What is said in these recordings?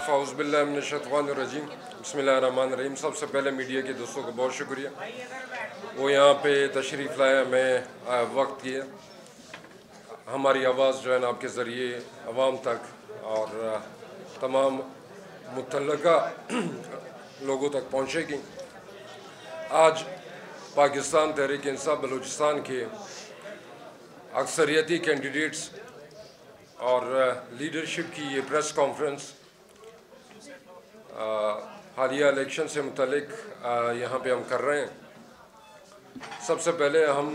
फ़ाउज़बिल्लाहिमिनश्शैतानिर्रजीम बिस्मिल्लाहिर्रहमानिर्रहीम। सबसे पहले मीडिया के दोस्तों का बहुत शुक्रिया, वो यहाँ पे तशरीफ़ लाया, मैं वक्त किया हमारी आवाज़ जो है ना आपके ज़रिए आवाम तक और तमाम मुतल्लका लोगों तक पहुँचेगी। आज पाकिस्तान तहरीक इंसाफ बलूचिस्तान के अक्सरियती कैंडिडेट्स और लीडरशिप की ये प्रेस कॉन्फ्रेंस हालिया इलेक्शन से मुतल्लिक यहाँ पे हम कर रहे हैं। सबसे पहले हम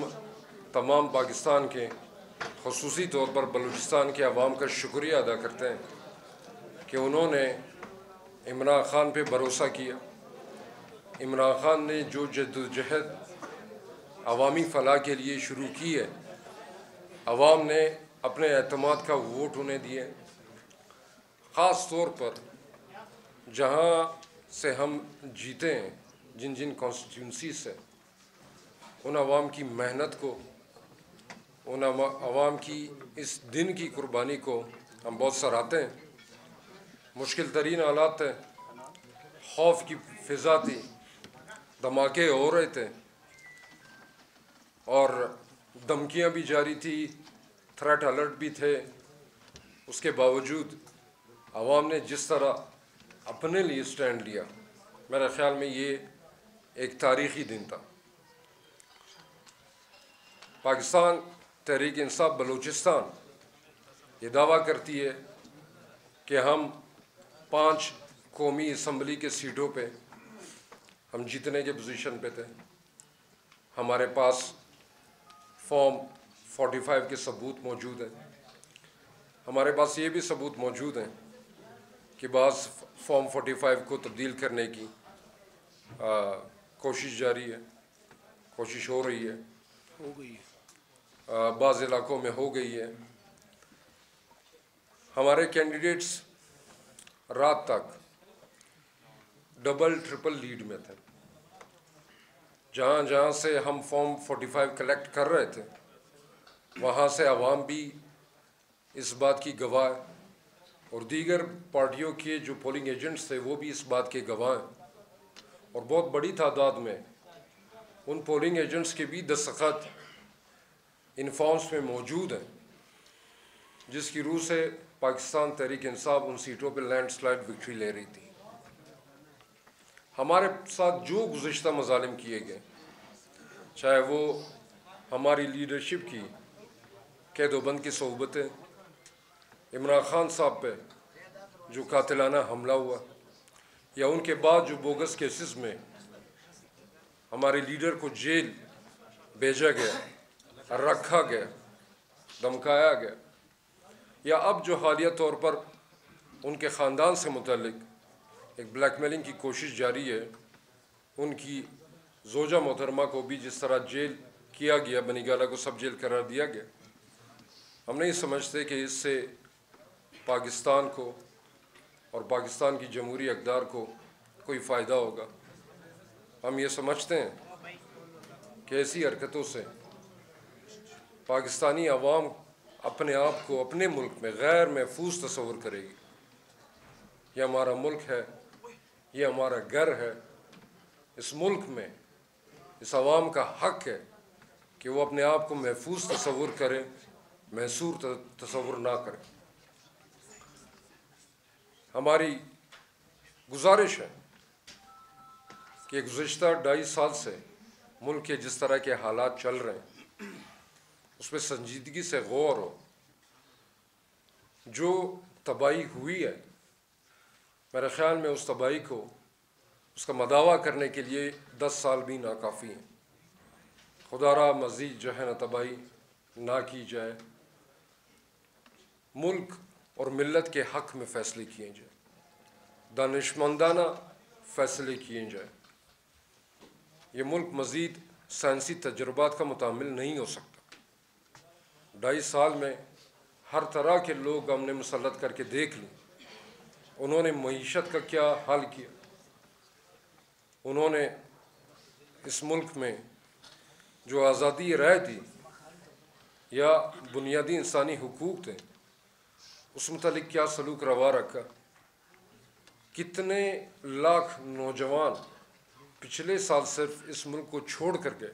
तमाम पाकिस्तान के ख़ुसूसी तौर पर बलूचिस्तान के अवाम का शुक्रिया अदा करते हैं कि उन्होंने इमरान ख़ान पे भरोसा किया। इमरान ख़ान ने जो जद्दोजहद अवामी फ़लाह के लिए शुरू की है, अवाम ने अपने एतमाद का वोट उन्हें दिए। ख़ास तौर पर जहाँ से हम जीते हैं, जिन जिन कॉन्स्टिट्यूंसी से, उन अवाम की मेहनत को, उन अवाम की इस दिन की कुर्बानी को हम बहुत सराहते हैं। मुश्किल तरीन हालात थे, खौफ की फ़िज़ा थी, धमाके हो रहे थे और धमकियाँ भी जारी थी, थ्रेट अलर्ट भी थे। उसके बावजूद अवाम ने जिस तरह अपने लिए स्टैंड लिया, मेरे ख़्याल में ये एक तारीख़ी दिन था। पाकिस्तान तहरीक इंसाफ बलूचिस्तान ये दावा करती है कि हम 5 कौमी असम्बली के सीटों पे हम जीतने के पोजीशन पे थे। हमारे पास फॉर्म 45 के सबूत मौजूद हैं। हमारे पास ये भी सबूत मौजूद हैं कि बाज़ फॉर्म 45 को तब्दील करने की कोशिश जारी है, कोशिश हो रही है, हो गई है, बाज़ इलाकों में हो गई है। हमारे कैंडिडेट्स रात तक डबल ट्रिपल लीड में थे। जहाँ जहाँ से हम फॉर्म 45 कलेक्ट कर रहे थे, वहाँ से अवाम भी इस बात की गवाह है और दीगर पार्टियों के जो पोलिंग एजेंट्स थे वो भी इस बात के गवाह हैं। और बहुत बड़ी तादाद में उन पोलिंग एजेंट्स के भी दस्तखत इन फॉर्म्स में मौजूद हैं, जिसकी रूह से पाकिस्तान तहरीक इंसाफ उन सीटों पर लैंडस्लाइड विक्ट्री ले रही थी। हमारे साथ जो गुज़िश्ता मज़ालिम किए गए, चाहे वो हमारी लीडरशिप की कैदोबंद की सोहबतें, इमरान ख़ान साहब पे जो कातिलाना हमला हुआ, या उनके बाद जो बोगस केसेस में हमारे लीडर को जेल भेजा गया, रखा गया, धमकाया गया, या अब जो हालिया तौर पर उनके ख़ानदान से मुतल्लिक एक ब्लैकमेलिंग की कोशिश जारी है, उनकी ज़ोजा मोहतरमा को भी जिस तरह जेल किया गया, बनीगाला को सब जेल करार दिया गया, हम नहीं समझते कि इससे पाकिस्तान को और पाकिस्तान की जमहूरी अक़दार को कोई फ़ायदा होगा। हम ये समझते हैं कि ऐसी हरकतों से पाकिस्तानी अवाम अपने आप को अपने मुल्क में गैर महफूज तस्वुर करेगी। यह हमारा मुल्क है, ये हमारा घर है। इस मुल्क में इस अवाम का हक़ है कि वो अपने आप को महफूज तस्वुर करें, महसूर तस्वुर ना करें। हमारी गुजारिश है कि गुज़िश्ता 2.5 साल से मुल्क के जिस तरह के हालात चल रहे हैं, उस पर संजीदगी से गौर हो। जो तबाही हुई है, मेरे ख़्याल में उस तबाही को, उसका मदावा करने के लिए 10 साल भी नाकाफ़ी हैं। खुदारा मज़ीद जो है ना तबाही ना की जाए, मुल्क और मिल्लत के हक़ में फ़ैसले किए जाए, दानिशमंदाना फ़ैसले किए जाए। ये मुल्क मज़ीद साइंसी तजुर्बात का मुतामिल नहीं हो सकता। 2.5 साल में हर तरह के लोग हमने मुसल्लत करके देख लिए। उन्होंने मईशत का क्या हाल किया, उन्होंने इस मुल्क में जो आज़ादी राय दी या बुनियादी इंसानी हुकूक थे, उस मुतालिक क्या सलूक रवा रखा। कितने लाख नौजवान पिछले साल सिर्फ इस मुल्क को छोड़ कर गए।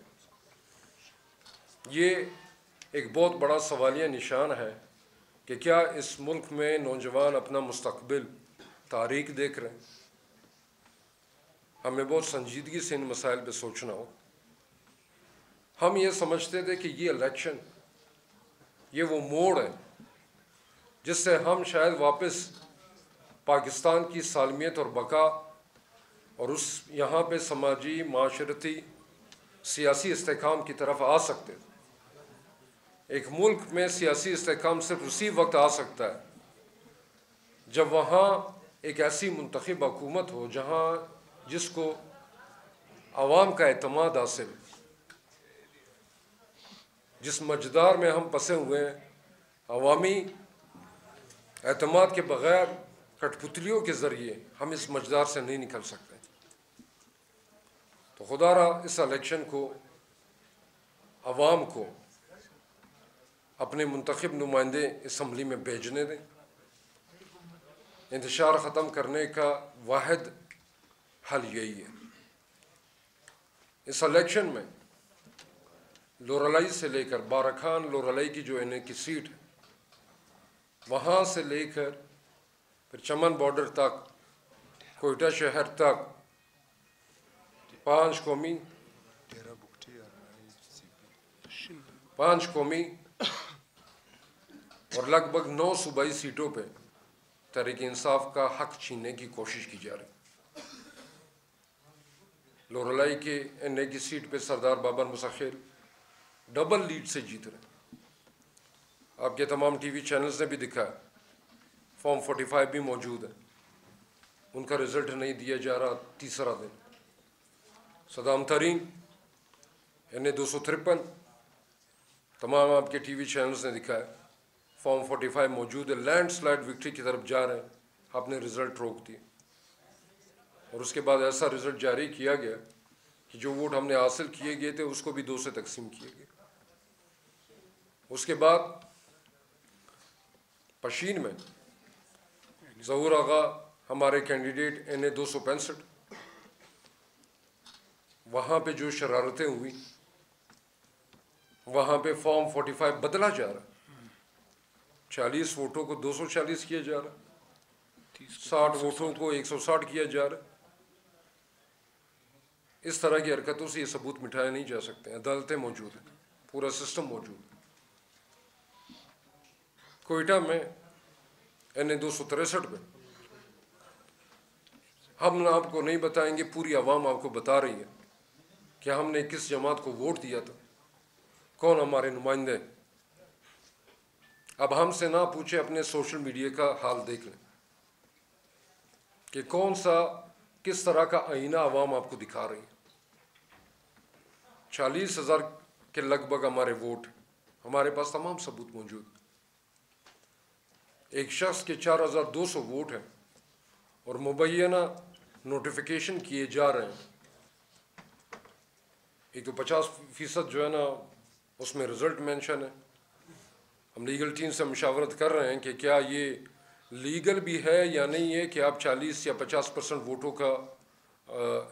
ये एक बहुत बड़ा सवालिया निशान है कि क्या इस मुल्क में नौजवान अपना मुस्तकबिल तारीख देख रहे हैं। हमें बहुत संजीदगी से इन मसाइल पे सोचना हो। हम ये समझते थे कि ये इलेक्शन, ये वो मोड़ है जिससे हम शायद वापस पाकिस्तान की सालमियत और बका और उस यहाँ पे समाजी माशरती सियासी इस्तेहकाम की तरफ आ सकते थे। एक मुल्क में सियासी इस्तेहकाम सिर्फ उसी वक्त आ सकता है जब वहाँ एक ऐसी मुंतखब हुकूमत हो जहाँ जिसको आवाम का एतमाद हासिल, जिस मजदार में हम फंसे हुए हैं, अवामी एतमाद के बग़ैर कठपुतलियों के ज़रिए हम इस मजदार से नहीं निकल सकते। तो खुदारा इस इलेक्शन को अवाम को अपने मुंतखब नुमाइंदे असम्बली में भेजने दें। इंतशार ख़त्म करने का वाहिद हल यही है। इस इलेक्शन में लोरलाई से लेकर बाराखान लोरलाई की जो एनए की सीट है, वहाँ से लेकर फिर चमन बॉर्डर तक, कोयटा शहर तक 5 कौमी और लगभग 9 सूबाई सीटों पे तहरीक इंसाफ का हक छीनने की कोशिश की जा रही। लोरलाई के एनए की सीट पे सरदार बाबर मुसखिर डबल लीड से जीत रहे। आपके तमाम टीवी चैनल्स ने भी दिखाया, फॉर्म 45 भी मौजूद है, उनका रिज़ल्ट नहीं दिया जा रहा। तीसरा दिन सदाम तरीन एनए 253 तमाम आपके टीवी चैनल्स ने दिखाया, फॉर्म 45 मौजूद है, लैंडस्लाइड विक्ट्री की तरफ जा रहे हैं। आपने रिज़ल्ट रोक दिए और उसके बाद ऐसा रिज़ल्ट जारी किया गया कि जो वोट हमने हासिल किए गए थे उसको भी 2 से तकसीम किए गए। उसके बाद पशीन में ज़हूर आगा हमारे कैंडिडेट एनए 265, वहाँ पे जो शरारतें हुई, वहाँ पे फॉर्म 45 बदला जा रहा, 40 वोटों को 240 किया जा रहा, 60 वोटों को 160 किया जा रहा। इस तरह की हरकतों से ये सबूत मिटाए नहीं जा सकते। अदालतें मौजूद हैं, पूरा सिस्टम मौजूद है। कोयटा में एनए 263 में हम आपको नहीं बताएंगे, पूरी आवाम आपको बता रही है कि हमने किस जमात को वोट दिया था, कौन हमारे नुमाइंदे। अब हमसे ना पूछे, अपने सोशल मीडिया का हाल देख लें कि कौन सा किस तरह का आईना आवाम आपको दिखा रही है। 40,000 के लगभग हमारे वोट, हमारे पास तमाम सबूत मौजूद। एक शख्स के 4,200 वोट हैं और मुबैना नोटिफिकेशन किए जा रहे हैं। एक तो 50% जो है ना उसमें रिज़ल्ट मेंशन है। हम लीगल टीम से मशावरत कर रहे हैं कि क्या ये लीगल भी है या नहीं है कि आप 40 या 50% वोटों का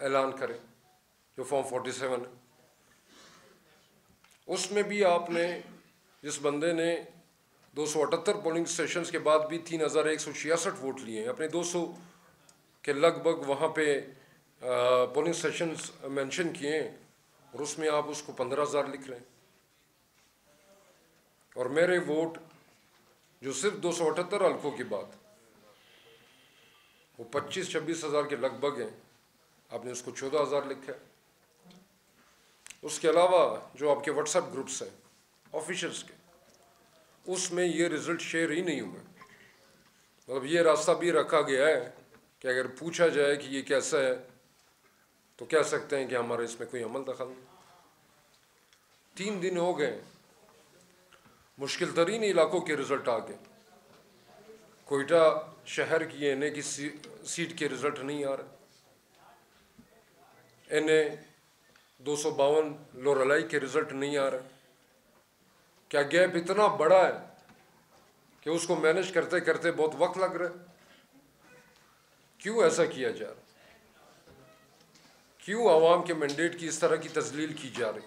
ऐलान करें। जो फॉर्म 47 है उसमें भी आपने, जिस बंदे ने 278 पोलिंग स्टेशंस के बाद भी 3,166 वोट लिए हैं, अपने 200 के लगभग वहाँ पे पोलिंग स्टेशंस मेंशन किए हैं और उसमें आप उसको 15,000 लिख रहे हैं। और मेरे वोट जो सिर्फ 278 हल्कों के बाद वो 25-26 हज़ार के लगभग हैं, आपने उसको 14,000 लिखा है। उसके अलावा जो आपके व्हाट्सएप ग्रुप्स हैं ऑफिशियल्स के, उसमें ये रिज़ल्ट शेयर ही नहीं हुए। मतलब ये रास्ता भी रखा गया है कि अगर पूछा जाए कि ये कैसा है तो कह सकते हैं कि हमारा इसमें कोई अमल दखल नहीं। 3 दिन हो गए, मुश्किल तरीन इलाकों के रिज़ल्ट आ गए। कोयटा शहर की एनए की सीट के रिज़ल्ट नहीं आ रहे। एनए 252 लोरलाई के रिज़ल्ट नहीं आ रहे। क्या गैप इतना बड़ा है कि उसको मैनेज करते करते बहुत वक्त लग रहा है? क्यों ऐसा किया जा रहा, क्यों आवाम के मैंडेट की इस तरह की तजलील की जा रही।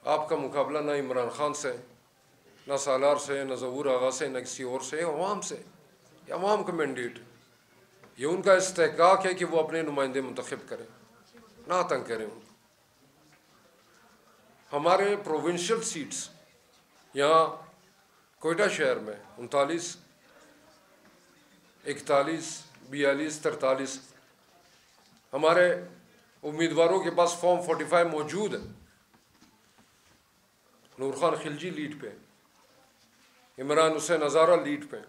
आपका मुकाबला ना इमरान खान से, ना सालार से, ना ज़हूर आगा से, न किसी और से, अवाम से। ये अवाम का मैंडेट है, ये उनका इस्तेहकाक है कि वो अपने नुमाइंदे मुंतखब करें, ना तंग करें उनको। हमारे प्रोविंशियल सीट्स यहाँ कोयटा शहर में 39, 41, 42, 43 हमारे उम्मीदवारों के पास फॉर्म 45 मौजूद है। नूर खान खिलजी लीड पे, इमरान हुसैन हज़ारा लीड पे,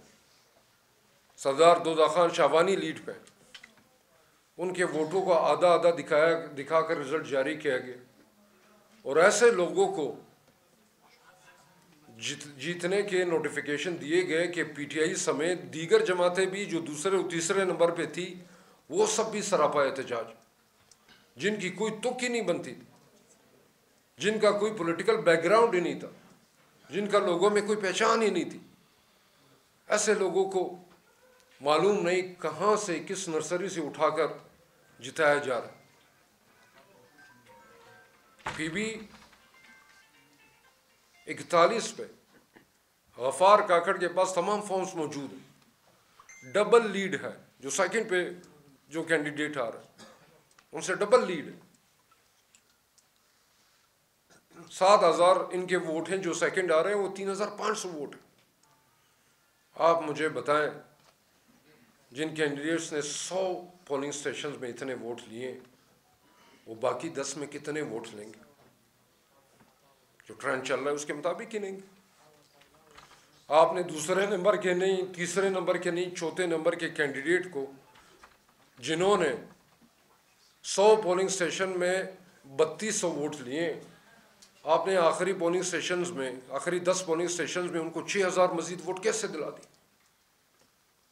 सरदार दोदा खान शाबानी लीड पे। उनके वोटों को आधा आधा दिखाकर रिजल्ट जारी किया गया और ऐसे लोगों को जीतने के नोटिफिकेशन दिए गए कि पीटीआई समेत दीगर जमातें भी जो दूसरे और तीसरे नंबर पे थी वो सब भी सरापा एहतजाज, जिनकी कोई तुक ही नहीं बनती थी, जिनका कोई पॉलिटिकल बैकग्राउंड ही नहीं था, जिनका लोगों में कोई पहचान ही नहीं थी। ऐसे लोगों को मालूम नहीं कहाँ से किस नर्सरी से उठाकर जिताया जा रहा है। पीबी 41 पे गफ़ार काकड़ के पास तमाम फॉर्म्स मौजूद हैं, डबल लीड है। जो सेकंड पे जो कैंडिडेट आ रहा है उनसे डबल लीड है। 7,000 इनके वोट हैं, जो सेकंड आ रहे हैं वो 3,500 वोट है। आप मुझे बताएं, जिन कैंडिडेट्स ने 100 पोलिंग स्टेशन में इतने वोट लिए, वो बाकी 10 में कितने वोट लेंगे? जो ट्रेंड चल रहा है उसके मुताबिक ही लेंगे। आपने दूसरे नंबर के नहीं, तीसरे नंबर के नहीं, चौथे नंबर के कैंडिडेट को, जिन्होंने 100 पोलिंग स्टेशन में 3200 वोट लिए, आपने आखिरी पोलिंग स्टेशंस में, आखिरी 10 पोलिंग स्टेशंस में उनको 6,000 मजीद वोट कैसे दिला दी?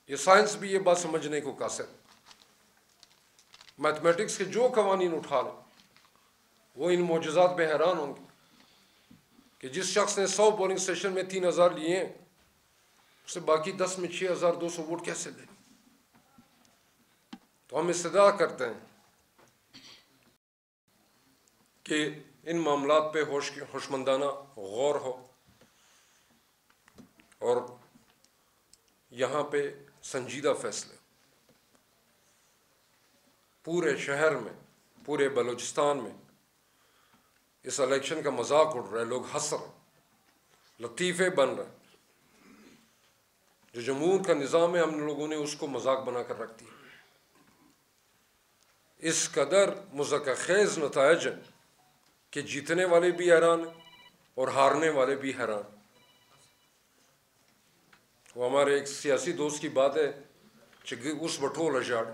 ये साइंस भी ये बात समझने को कासिर। मैथमेटिक्स के जो कवानीन उठा लें वो इन मोजज़ात पे हैरान होंगे कि जिस शख्स ने 100 पोलिंग स्टेशन में 3,000 लिए हैं, उससे बाकी 10 में 6,200 वोट कैसे ले? तो हम इस्तदा करते हैं कि इन मामलात पे होशमंदाना गौर हो और यहाँ पे संजीदा फैसले। पूरे शहर में, पूरे बलूचिस्तान में इस इलेक्शन का मजाक उड़ रहा है, लोग हंस रहे, लतीफ़े बन रहे। जो जमहूर का निज़ाम है, हम लोगों ने उसको मजाक बना कर रख दिया। इस कदर मुज़क्क़ख़ेज़ नताइज हैं कि जीतने वाले भी हैरान और हारने वाले भी हैरान। वो हमारे एक सियासी दोस्त की बात है कि उस बठोल अजाड़,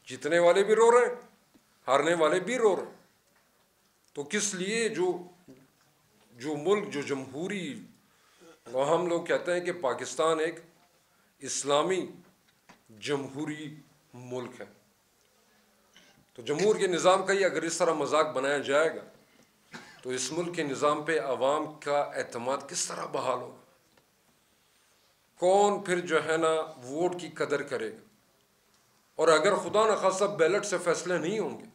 जीतने वाले भी रो रहे हैं, हारने वाले भी रो रहे हैं। तो किस लिए? जो मुल्क, जो जमहूरी, वो हम लोग कहते हैं कि पाकिस्तान एक इस्लामी जमहूरी मुल्क है। तो जमहूर के निज़ाम का ही अगर इस तरह मजाक बनाया जाएगा तो इस मुल्क के निज़ाम पे अवाम का एतमाद किस तरह बहाल होगा? कौन फिर जो है ना वोट की कदर करेगा? और अगर खुदा न खासा बैलेट से फैसले नहीं होंगे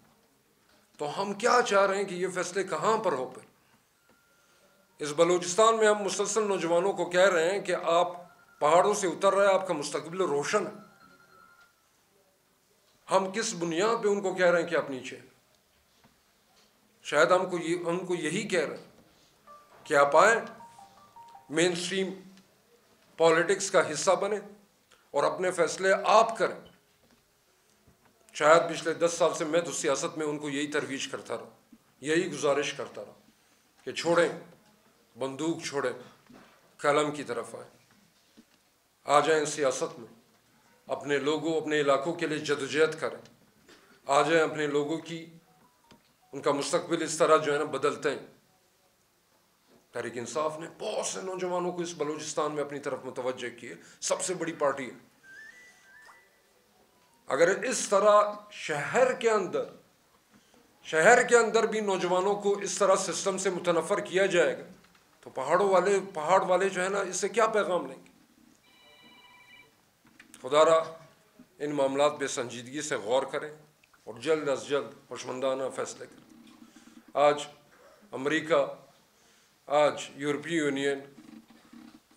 तो हम क्या चाह रहे हैं कि ये फैसले कहाँ पर हो? फिर इस बलूचिस्तान में हम मुसलसल नौजवानों को कह रहे हैं कि आप पहाड़ों से उतर रहे हैं, आपका मुस्तकबिल रोशन है। हम किस बुनियाद पे उनको कह रहे हैं कि आप नीचे? शायद हमको यही कह रहे हैं कि आप आए, मेन स्ट्रीम पॉलिटिक्स का हिस्सा बने और अपने फैसले आप करें। शायद पिछले 10 साल से मैं तो सियासत में उनको यही तरवीज करता रहा, यही गुजारिश करता रहा कि छोड़ें बंदूक, छोड़ें कलम की तरफ आए, आ जाएं सियासत में, अपने लोगों, अपने इलाकों के लिए जदोजहद करें, आ जाएं अपने लोगों की, उनका मुस्तकबिल इस तरह जो है ना बदलते हैं। तहरीक इंसाफ ने बहुत से नौजवानों को इस बलूचिस्तान में अपनी तरफ मुतवज्जे किए, सबसे बड़ी पार्टी है। अगर इस तरह शहर के अंदर भी नौजवानों को इस तरह सिस्टम से मुतनफ़र किया जाएगा तो पहाड़ वाले जो है ना इससे क्या पैगाम लेंगे? खुदारा इन मामलात पे संजीदगी से गौर करें और जल्द अज जल्द होशमंदाना फ़ैसले करें। आज अमेरिका, आज यूरोपीय यूनियन,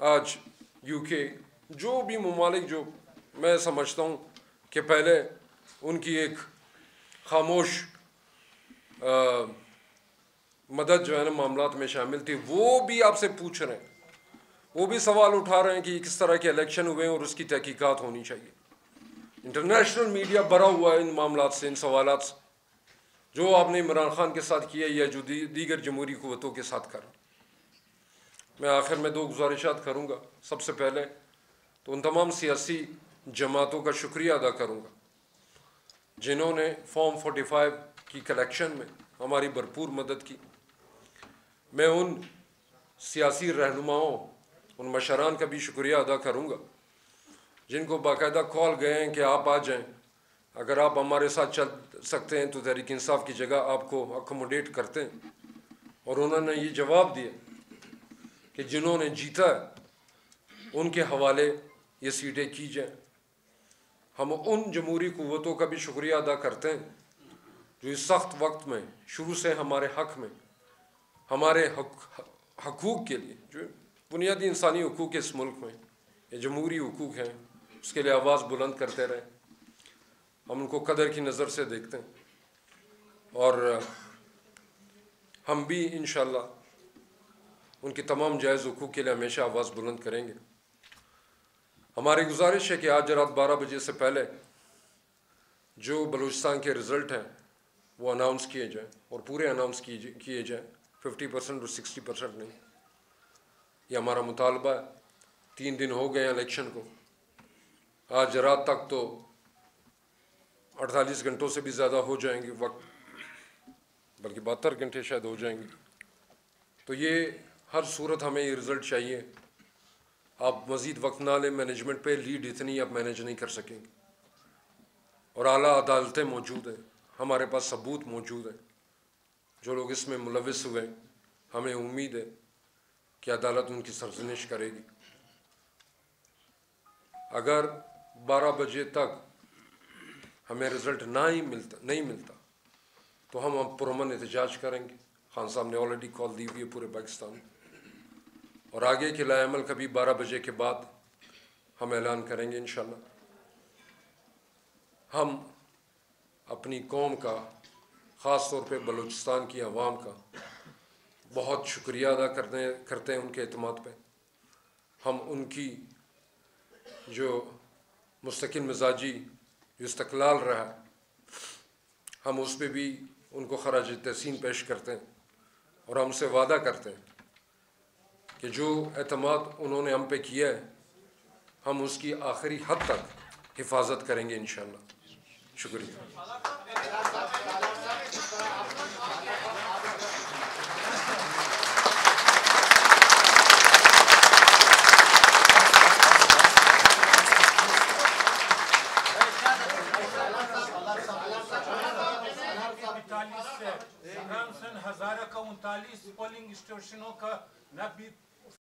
आज यूके, जो भी ममालिक जो मैं समझता हूँ कि पहले उनकी एक खामोश मदद जो है ना मामलात में शामिल थी, वो भी आपसे पूछ रहे हैं, वो भी सवाल उठा रहे हैं कि किस तरह के इलेक्शन हुए और उसकी तहकीकात होनी चाहिए। इंटरनेशनल मीडिया भरा हुआ है इन मामलात से, इन सवालात से, जो आपने इमरान खान के साथ किया या जो दीगर जमहूरी क़ुव्वतों के साथ करा। मैं आखिर में 2 गुजारिशात करूँगा। सबसे पहले तो उन तमाम सियासी जमातों का शुक्रिया अदा करूँगा जिन्होंने फॉर्म 45 की कलेक्शन में हमारी भरपूर मदद की। मैं उन सियासी रहनुमाओं, उन मशरान का भी शुक्रिया अदा करूँगा जिनको बाकायदा कॉल गए हैं कि आप आ जाएं, अगर आप हमारे साथ चल सकते हैं तो तहरीक इंसाफ की जगह आपको अकोमोडेट करते हैं। और उन्होंने ये जवाब दिया कि जिन्होंने जीता है उनके हवाले ये सीटें की जाएँ। हम उन जमहूरी क़ुव्वतों का भी शुक्रिया अदा करते हैं जो इस सख्त वक्त में शुरू से हमारे हक़ में, हमारे हकूक़ के लिए, जो बुनियादी इंसानी हकूक़ इस मुल्क में, ये जमहूरी हकूक़ हैं, उसके लिए आवाज़ बुलंद करते रहे। हम उनको कदर की नज़र से देखते हैं और हम भी इंशाअल्लाह उनकी तमाम जायज़ हकूक़ के लिए हमेशा आवाज़ बुलंद करेंगे। हमारी गुजारिश है कि आज रात 12 बजे से पहले जो बलूचिस्तान के रिज़ल्ट हैं वो अनाउंस किए जाएँ और पूरे अनाउंस किए जाएँ, 50% और 60% नहीं। ये हमारा मुतालबा है। 3 दिन हो गए हैं इलेक्शन को, आज रात तक तो 48 घंटों से भी ज़्यादा हो जाएंगे वक्त, बल्कि 72 घंटे शायद हो जाएंगे। तो ये हर सूरत हमें ये रिज़ल्ट चाहिए। आप मज़ीद वक्त ना लें मैनेजमेंट पे, लीड इतनी आप मैनेज नहीं कर सकेंगे। और आला अदालतें मौजूद हैं, हमारे पास सबूत मौजूद हैं, जो लोग इसमें मुलविस हुए, हमें उम्मीद है कि अदालत उनकी सरजनिश करेगी। अगर 12 बजे तक हमें रिज़ल्ट नहीं मिलता तो हम पुरअमन एहतजाज करेंगे। खान साहब ने ऑलरेडी कॉल दी हुई है पूरे पाकिस्तान में, और आगे के लाएमल कभी 12 बजे के बाद हम ऐलान करेंगे इंशाअल्लाह। हम अपनी कौम का, ख़ास तौर पे बलूचिस्तान की आवाम का बहुत शुक्रिया अदा करते हैं उनके एतमाद पे। हम उनकी जो मुस्तकिल मिजाजी जो इस्तक़लाल रहा है, हम उस पर भी उनको खराज तहसीन पेश करते हैं और हमसे वादा करते हैं कि जो एतमाद उन्होंने हम पे किया है हम उसकी आखिरी हद तक हिफाजत करेंगे इंशाअल्लाह। शुक्रिया। हज़ारा का 39 पोलिंग स्टेशनों का